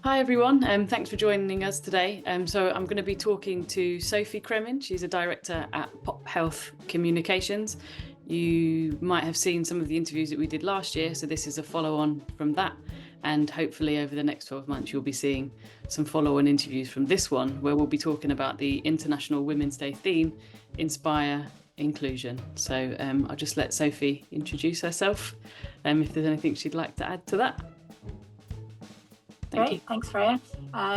Hi everyone, thanks for joining us today. So I'm going to be talking to Sophie IWD. She's a director at Pop Health Communications. You might have seen some of the interviews that we did last year, so this is a follow-on from that. And hopefully over the next 12 months, you'll be seeing some follow-on interviews from this one, where we'll be talking about the International Women's Day theme, Inspire Inclusion. So I'll just let Sophie introduce herself, if there's anything she'd like to add to that. Great, thanks Freya.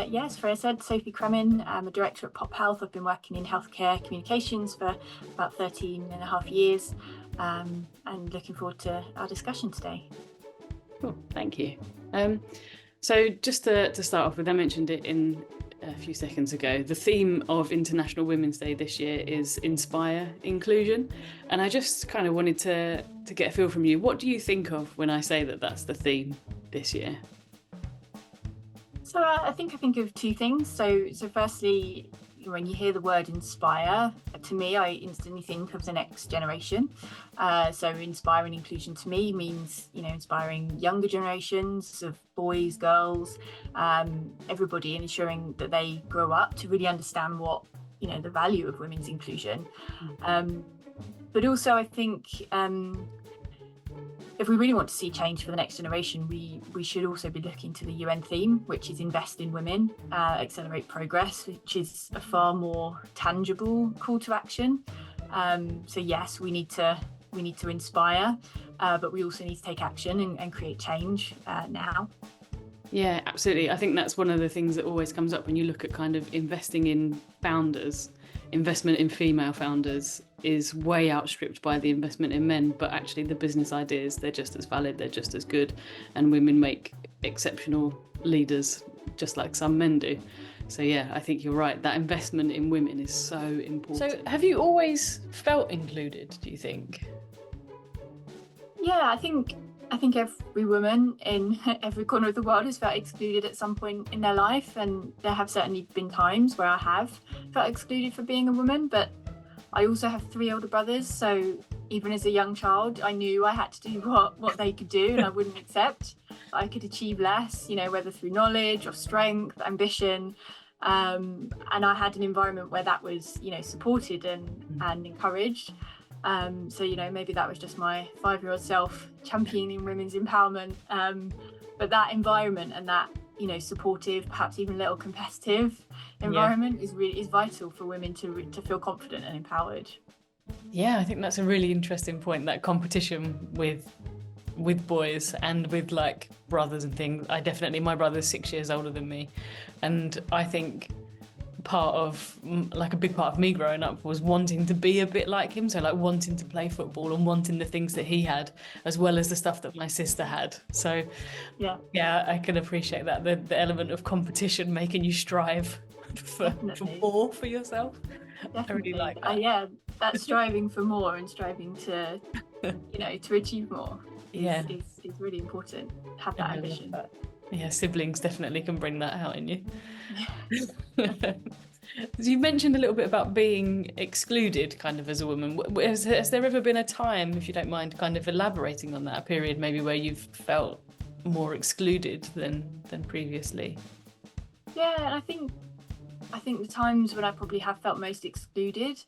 Yes, Freya said, Sophie IWD. I'm a director at Pop Health. I've been working in healthcare communications for about 13 and a half years, and looking forward to our discussion today. Cool, thank you. So just to start off with, I mentioned it in a few seconds ago, the theme of International Women's Day this year is Inspire Inclusion. And I just kind of wanted to get a feel from you. What do you think of when I say that that's the theme this year? So I think of two things. So firstly, when you hear the word inspire, to me, I instantly think of the next generation. So inspiring inclusion to me means, inspiring younger generations of boys, girls, everybody, and ensuring that they grow up to really understand what, the value of women's inclusion. But also I think, if we really want to see change for the next generation, we should also be looking to the UN theme, which is invest in women, accelerate progress, which is a far more tangible call to action. So yes, we need to inspire, but we also need to take action and create change now. Yeah, absolutely. I think that's one of the things that always comes up when you look at kind of investing in founders. Investment in female founders is way outstripped by the investment in men, but actually the business ideas, they're just as valid, they're just as good, and women make exceptional leaders just like some men do. So yeah, I think you're right, that investment in women is so important. So have you always felt included, do you think? Yeah, I think every woman in every corner of the world has felt excluded at some point in their life, and there have certainly been times where I have felt excluded for being a woman, but I also have 3 older brothers, so even as a young child I knew I had to do what they could do, and I wouldn't accept that I could achieve less, whether through knowledge or strength, ambition, and I had an environment where that was supported and encouraged. So maybe that was just my 5-year-old self championing women's empowerment, but that environment and that supportive, perhaps even a little competitive environment is vital for women to feel confident and empowered. Yeah, I think that's a really interesting point, that competition with boys and with like brothers and things. My brother's 6 years older than me, and I think a big part of me growing up was wanting to be a bit like him, so like wanting to play football and wanting the things that he had as well as the stuff that my sister had. So yeah, I can appreciate that, the element of competition making you strive for more for yourself. Definitely. I really like that. That striving for more and striving to to achieve more is really important. Have that ambition. Yeah, siblings definitely can bring that out in you. You mentioned a little bit about being excluded kind of as a woman. Has there ever been a time, if you don't mind kind of elaborating on that, period maybe where you've felt more excluded than previously? Yeah, and I think the times when I probably have felt most excluded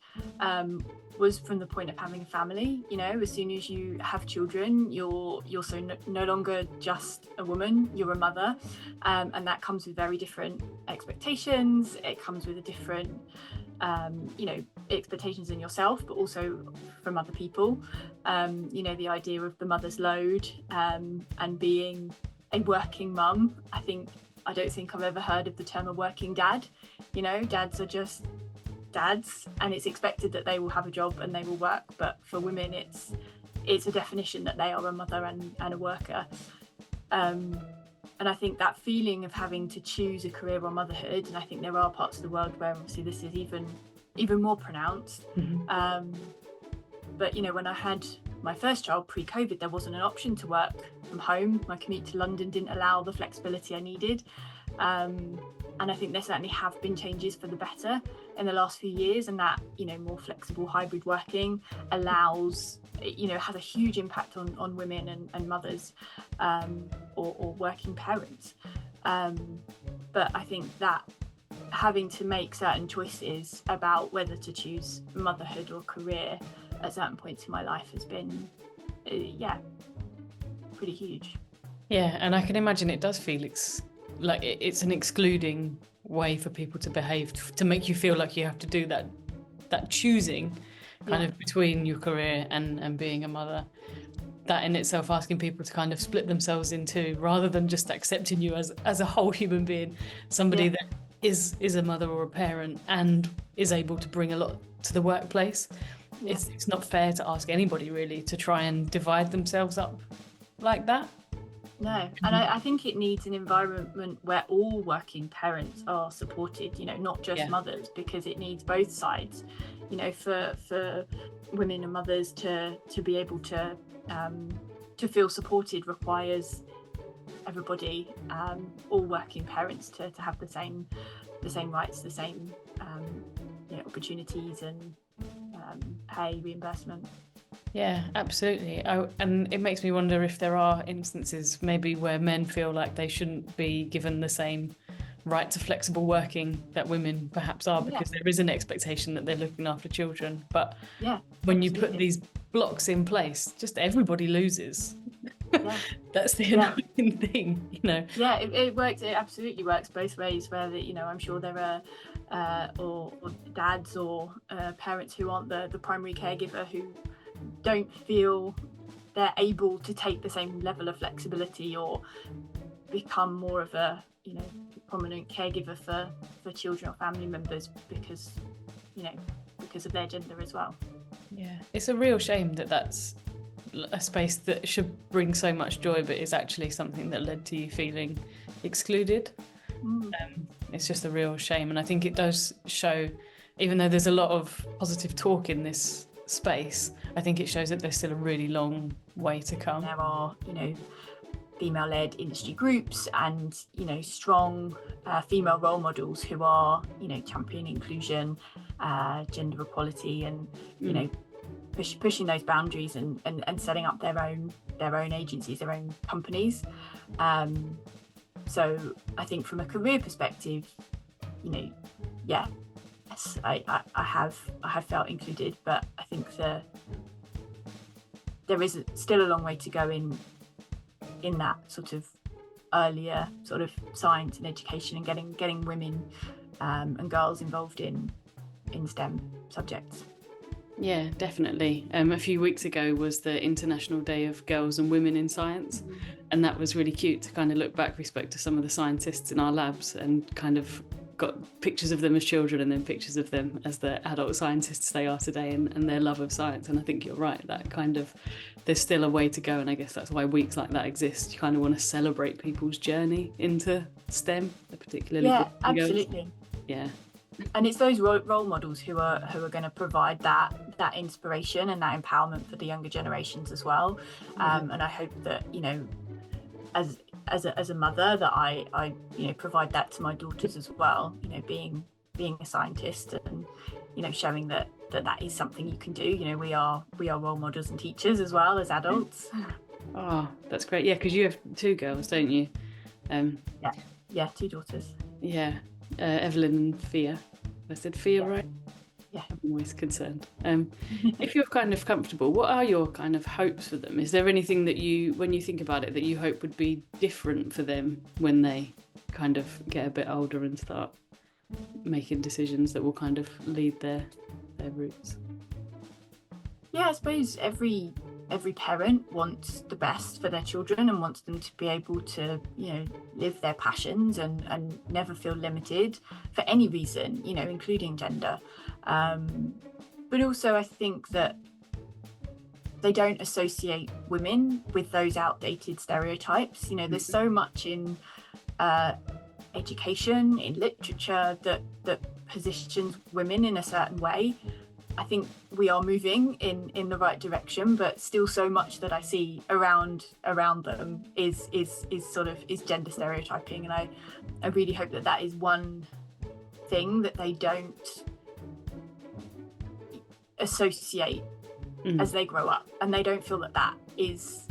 was from the point of having a family. As soon as you have children, you're so no longer just a woman, you're a mother, and that comes with very different expectations. It comes with a different expectations in yourself, but also from other people. The idea of the mother's load, and being a working mum. I don't think I've ever heard of the term a working dad. Dads are just dads, and it's expected that they will have a job and they will work. But for women, it's a definition that they are a mother and a worker. And I think that feeling of having to choose a career or motherhood, and I think there are parts of the world where obviously this is even more pronounced. Mm-hmm. But when I had my first child pre-COVID, there wasn't an option to work from home. My commute to London didn't allow the flexibility I needed. And I think there certainly have been changes for the better in the last few years, and that more flexible hybrid working allows, has a huge impact on women and mothers, or working parents. But I think that having to make certain choices about whether to choose motherhood or career at certain points in my life has been, pretty huge. Yeah, and I can imagine it does feel like it's an excluding way for people to behave, to make you feel like you have to do that choosing kind of between your career and being a mother. That in itself, asking people to kind of split themselves in two, rather than just accepting you as a whole human being, somebody that is a mother or a parent and is able to bring a lot to the workplace. It's not fair to ask anybody really to try and divide themselves up like that. No, and I think it needs an environment where all working parents are supported, not just mothers, because it needs both sides, for women and mothers to be able to feel supported requires everybody, all working parents to have the same rights, the same opportunities and pay reimbursement. Yeah, absolutely. And it makes me wonder if there are instances maybe where men feel like they shouldn't be given the same right to flexible working that women perhaps are, because there is an expectation that they're looking after children. But when you put these blocks in place, just everybody loses. That's the annoying thing, it works. It absolutely works both ways, where I'm sure there are or dads or parents who aren't the primary caregiver, who don't feel they're able to take the same level of flexibility or become more of a prominent caregiver for children or family members because of their gender as well. It's a real shame that that's a space that should bring so much joy but is actually something that led to you feeling excluded. It's just a real shame, and I think it does show, even though there's a lot of positive talk in this space, I think it shows that there's still a really long way to come. There are female-led industry groups and strong female role models who are championing inclusion, gender equality, and pushing those boundaries and setting up their own agencies, their own companies. So I think from a career perspective, yes, I have felt included, but I think there is still a long way to go in that sort of earlier sort of science and education, and getting women and girls involved in STEM subjects. Yeah, definitely. A few weeks ago was the International Day of Girls and Women in Science, and that was really cute to kind of look back. We spoke to some of the scientists in our labs and kind of got pictures of them as children and then pictures of them as the adult scientists they are today, and their love of science. And I think you're right, that kind of, there's still a way to go, and I guess that's why weeks like that exist. You kind of want to celebrate people's journey into STEM, particularly. Yeah, absolutely. Yeah. And it's those role models who are going to provide that inspiration and that empowerment for the younger generations as well. And I hope that as a mother, that I provide that to my daughters as well. Being a scientist and showing that is something you can do. We are role models and teachers as well as adults. Oh, that's great. Yeah, because you have two girls, don't you? Yeah, two daughters. Yeah, Evelyn and Fia. I said Fia, right? Yeah. I'm always concerned. If you're kind of comfortable, what are your kind of hopes for them? Is there anything that you, when you think about it, that you hope would be different for them when they kind of get a bit older and start making decisions that will kind of lead their routes? Yeah, I suppose every parent wants the best for their children and wants them to be able to, live their passions and never feel limited for any reason, including gender. But also I think that they don't associate women with those outdated stereotypes. There's so much in education, in literature that positions women in a certain way. I think we are moving in the right direction, but still so much that I see around them is gender stereotyping, and I really hope that is one thing that they don't associate as they grow up, and they don't feel that is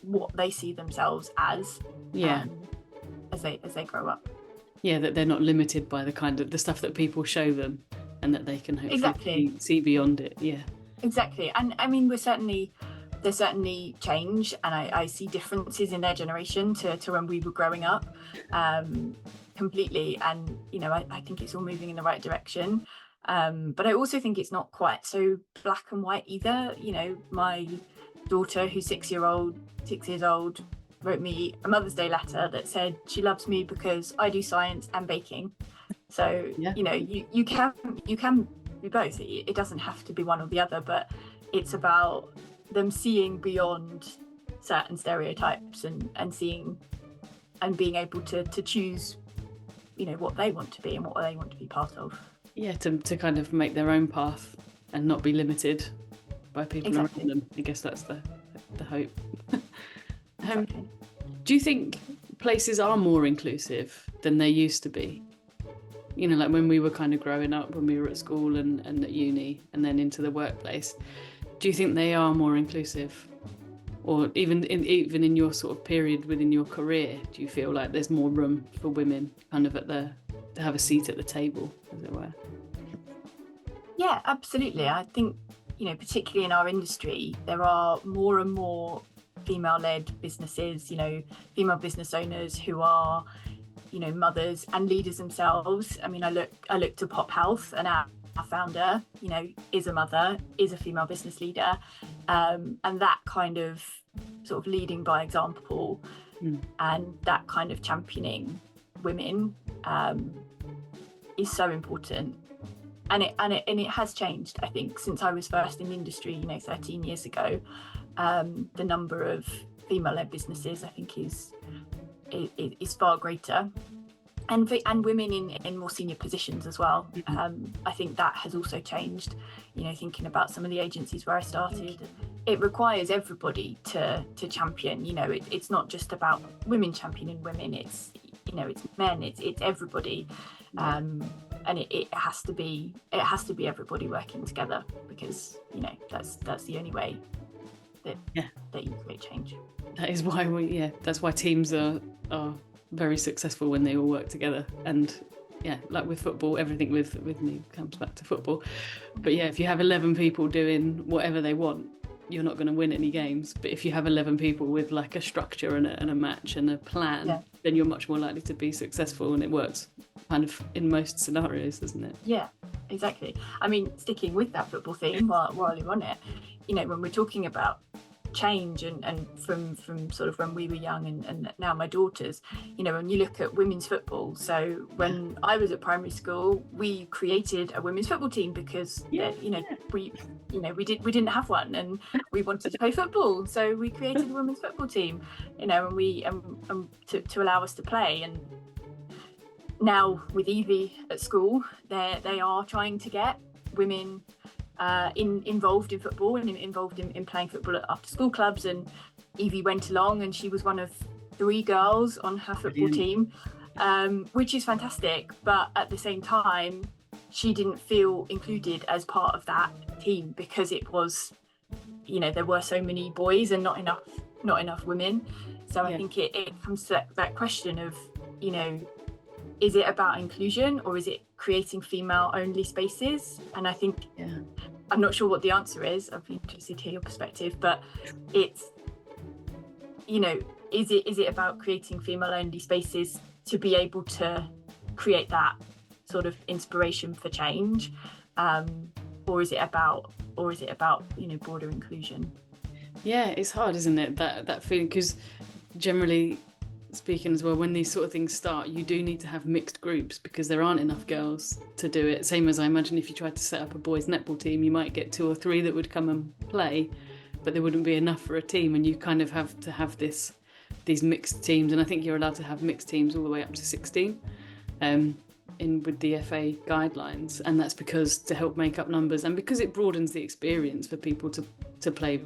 what they see themselves as as they grow up. Yeah, that they're not limited by the kind of the stuff that people show them, and that they can hopefully Exactly. see beyond it. Yeah. Exactly. And I mean, there's certainly change, and I see differences in their generation to when we were growing up, completely. And, you know, I think it's all moving in the right direction. But I also think it's not quite so black and white either. You know, my daughter, who's 6 years old, wrote me a Mother's Day letter that said she loves me because I do science and baking. So, Yeah. you know, you can do both. It doesn't have to be one or the other, but it's about them seeing beyond certain stereotypes and seeing and being able to choose, you know, what they want to be and what they want to be part of. Yeah, to kind of make their own path and not be limited by people around them. I guess that's the hope. Exactly. Do you think places are more inclusive than they used to be? You know, like when we were kind of growing up, when we were at school and at uni and then into the workplace, do you think they are more inclusive? Or even in your sort of period within your career, do you feel like there's more room for women kind of to have a seat at the table, as it were? Yeah, absolutely. I think, you know, particularly in our industry, there are more and more female-led businesses, you know, female business owners who are, you know, mothers and leaders themselves. I mean, I look to Pop Health, and our founder, you know, is a mother, is a female business leader, and that kind of sort of leading by example, and that kind of championing women is so important. And it has changed, I think, since I was first in the industry, you know, 13 years ago. The number of female-led businesses, I think, is far greater, and women in more senior positions as well. I think that has also changed. You know, thinking about some of the agencies where I started, it requires everybody to champion. You know, it's not just about women championing women. It's, you know, it's men. It's everybody. And it has to be everybody working together, because, you know, that's the only way that you create change. That is why that's why teams are very successful when they all work together. And yeah, like with football, everything with me comes back to football. But yeah, if you have 11 people doing whatever they want, you're not going to win any games. But if you have 11 people with like a structure and a match and a plan, then you're much more likely to be successful, and it works kind of in most scenarios, doesn't it? Yeah, exactly. I mean, sticking with that football theme while you're on it, you know, when we're talking about change and from sort of when we were young and now my daughters, you know, when you look at women's football, so when I was at primary school, we created a women's football team because we didn't have one, and we wanted to play football, so we created a women's football team, you know, and we to allow us to play. And now with Evie at school, they are trying to get women involved in football and involved in playing football at after school clubs. And Evie went along, and she was one of 3 girls on her football team, which is fantastic. But at the same time, she didn't feel included as part of that team because it was, you know, there were so many boys and not enough women. So I think it comes to that question of, you know, is it about inclusion or is it creating female-only spaces? And I think I'm not sure what the answer is. I'd be interested to hear your perspective, but it's, you know, is it about creating female-only spaces to be able to create that sort of inspiration for change, or is it about you know, broader inclusion? Yeah, it's hard, isn't it, that feeling, because generally speaking as well, when these sort of things start, you do need to have mixed groups because there aren't enough girls to do it. Same as I imagine if you tried to set up a boys netball team, you might get 2 or 3 that would come and play, but there wouldn't be enough for a team, and you kind of have to have these mixed teams. And I think you're allowed to have mixed teams all the way up to 16 with the FA guidelines, and that's because to help make up numbers and because it broadens the experience for people to play.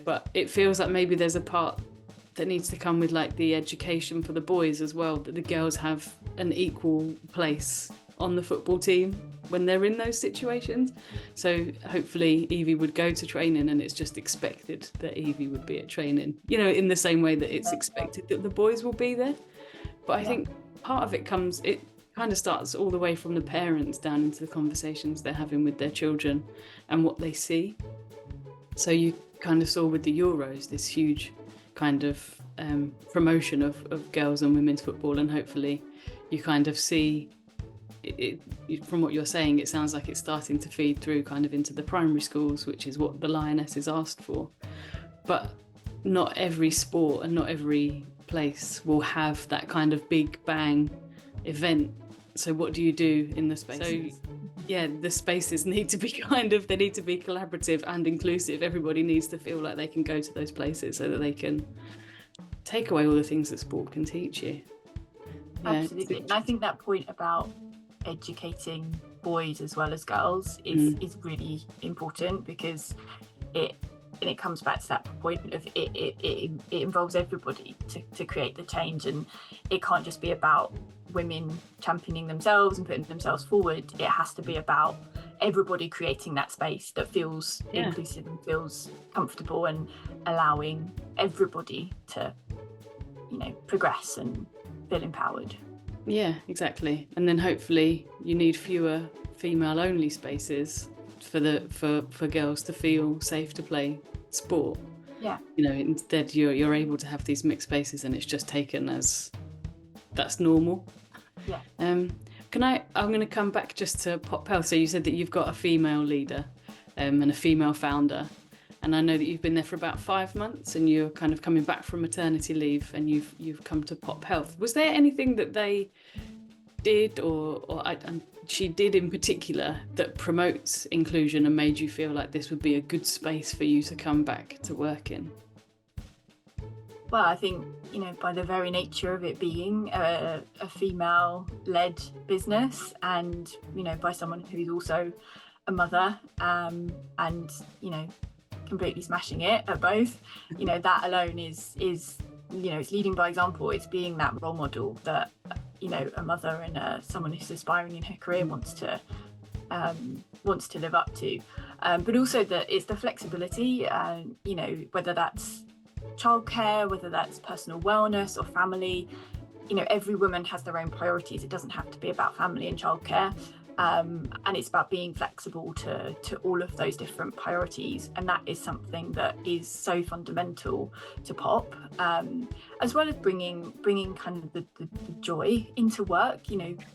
But it feels like maybe there's a part that needs to come with like the education for the boys as well, that the girls have an equal place on the football team when they're in those situations. So hopefully Evie would go to training and it's just expected that Evie would be at training, you know, in the same way that it's expected that the boys will be there. But I think part of it comes, kind of starts all the way from the parents down into the conversations they're having with their children and what they see. So you kind of saw with the Euros this huge kind of promotion of girls and women's football, and hopefully you kind of see it, from what you're saying, it sounds like it's starting to feed through kind of into the primary schools, which is what the Lionesses asked for. But not every sport and not every place will have that kind of big bang event. So what do you do in the spaces? So yeah, the spaces need to be they need to be collaborative and inclusive. Everybody needs to feel like they can go to those places so that they can take away all the things that sport can teach you. Absolutely. And I think that point about educating boys as well as girls is really important, because it comes back to that point of it involves everybody to create the change, and it can't just be about women championing themselves and putting themselves forward. It has to be about everybody creating that space that feels inclusive and feels comfortable, and allowing everybody to, progress and feel empowered. Yeah, exactly. And then hopefully you need fewer female only spaces for girls to feel safe to play sport. Yeah. Instead you're able to have these mixed spaces, and it's just taken as that's normal. Yeah. I'm going to come back just to Pop Health. So you said that you've got a female leader and a female founder, and I know that you've been there for about 5 months, and you're kind of coming back from maternity leave, and you've come to Pop Health. Was there anything that they did and she did in particular that promotes inclusion and made you feel like this would be a good space for you to come back to work in? Well, I think, by the very nature of it being a female-led business, and, by someone who's also a mother, and, completely smashing it at both, that alone is it's leading by example. It's being that role model that, a mother and someone who's aspiring in her career wants to live up to. But also that it's the flexibility, whether that's childcare, whether that's personal wellness or family, every woman has their own priorities. It doesn't have to be about family and childcare, and it's about being flexible to all of those different priorities, and that is something that is so fundamental to Pop, as well as bringing kind of the joy into work,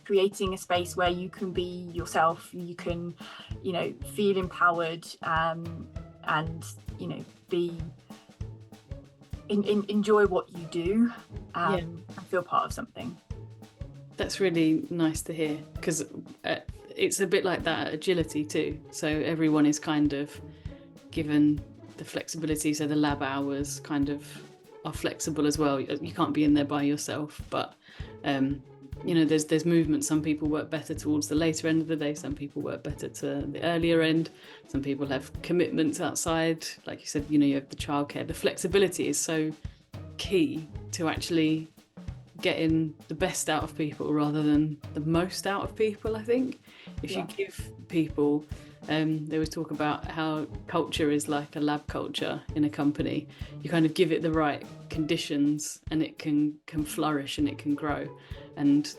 creating a space where you can be yourself, you can feel empowered, and be enjoy what you do, and feel part of something. That's really nice to hear, because it's a bit like that agility too. So everyone is kind of given the flexibility, so the lab hours kind of are flexible as well. You can't be in there by yourself, but there's movement. Some people work better towards the later end of the day, some people work better to the earlier end, some people have commitments outside, like you said, you have the childcare. The flexibility is so key to actually getting the best out of people rather than the most out of people. I think if you give people, they always talk about how culture is like a lab culture in a company. You kind of give it the right conditions and it can flourish and it can grow, and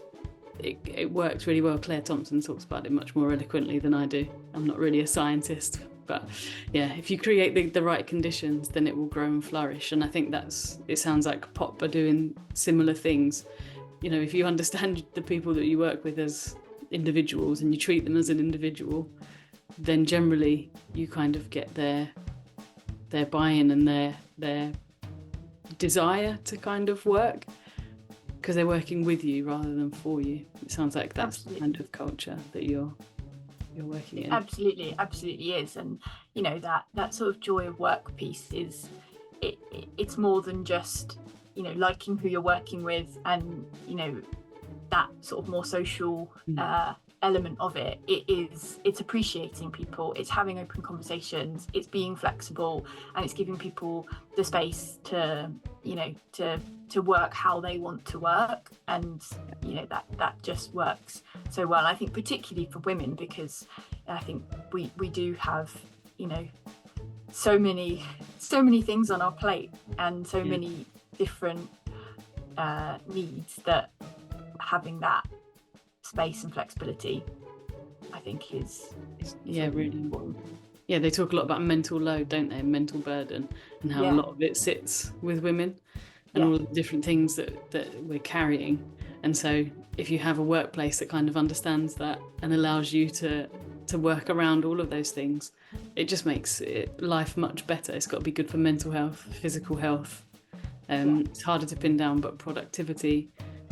it works really well. Claire Thompson talks about it much more eloquently than I do. I'm not really a scientist, but yeah, if you create the right conditions, then it will grow and flourish. And I think it sounds like Pop are doing similar things. If you understand the people that you work with as individuals and you treat them as an individual, then generally you kind of get their buy-in and their desire to kind of work, because they're working with you rather than for you. It sounds like that's Absolutely. The kind of culture that you're working in. Absolutely is. And that sort of joy of work piece is it's more than just liking who you're working with, and that sort of more social element of it. It's appreciating people, it's having open conversations, it's being flexible, and it's giving people the space to work how they want to work. And that just works so well, I think, particularly for women, because I think we do have so many things on our plate, and so many different needs, that having that space and flexibility, I think is really important. Yeah, they talk a lot about mental load, don't they? Mental burden, and how a lot of it sits with women, and all of the different things that we're carrying. And so if you have a workplace that kind of understands that and allows you to work around all of those things, it just makes life much better. It's got to be good for mental health, physical health. It's harder to pin down, but productivity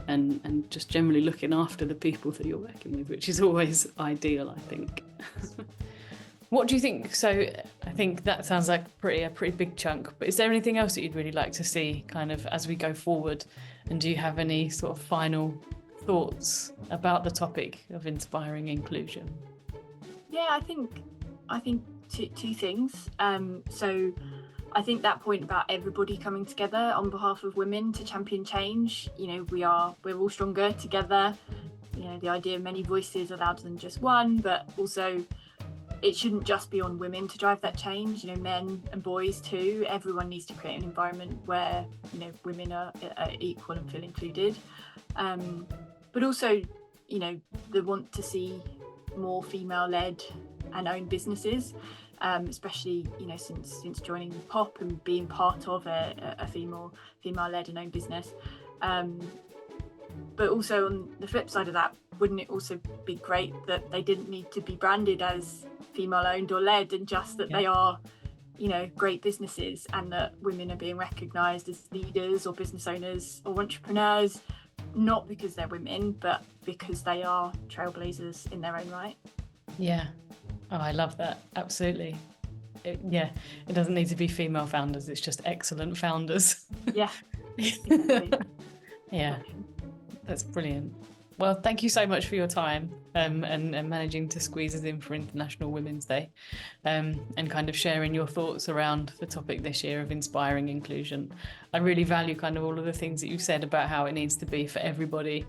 and just generally looking after the people that you're working with, which is always ideal, I think. What do you think? So I think that sounds like a pretty big chunk, but is there anything else that you'd really like to see kind of as we go forward? And do you have any sort of final thoughts about the topic of inspiring inclusion? Yeah, I think two things. So I think that point about everybody coming together on behalf of women to champion change, you know, we're all stronger together. You know, the idea of many voices are louder than just one, but also it shouldn't just be on women to drive that change. You know, men and boys too. Everyone needs to create an environment where, you know, women are equal and feel included. But also, you know, they want to see more female-led and owned businesses, especially, you know, since joining POP and being part of a female-led and owned business. But also on the flip side of that, wouldn't it also be great that they didn't need to be branded as female-owned or led, and just that they are, you know, great businesses, and that women are being recognised as leaders or business owners or entrepreneurs, not because they're women, but because they are trailblazers in their own right. Yeah. Oh, I love that. Absolutely. It doesn't need to be female founders. It's just excellent founders. Yeah. Exactly. Yeah. That's brilliant. Well, thank you so much for your time and managing to squeeze us in for International Women's Day, and kind of sharing your thoughts around the topic this year of inspiring inclusion. I really value kind of all of the things that you've said about how it needs to be for everybody,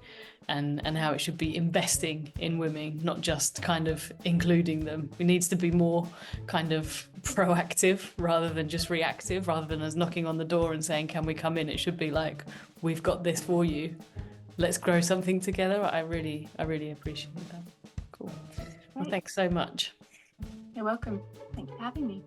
and how it should be investing in women, not just kind of including them. It needs to be more kind of proactive rather than just reactive, rather than us knocking on the door and saying, can we come in? It should be like, we've got this for you. Let's grow something together. I really appreciate that. Cool. Well, thanks so much. You're welcome. Thank you for having me.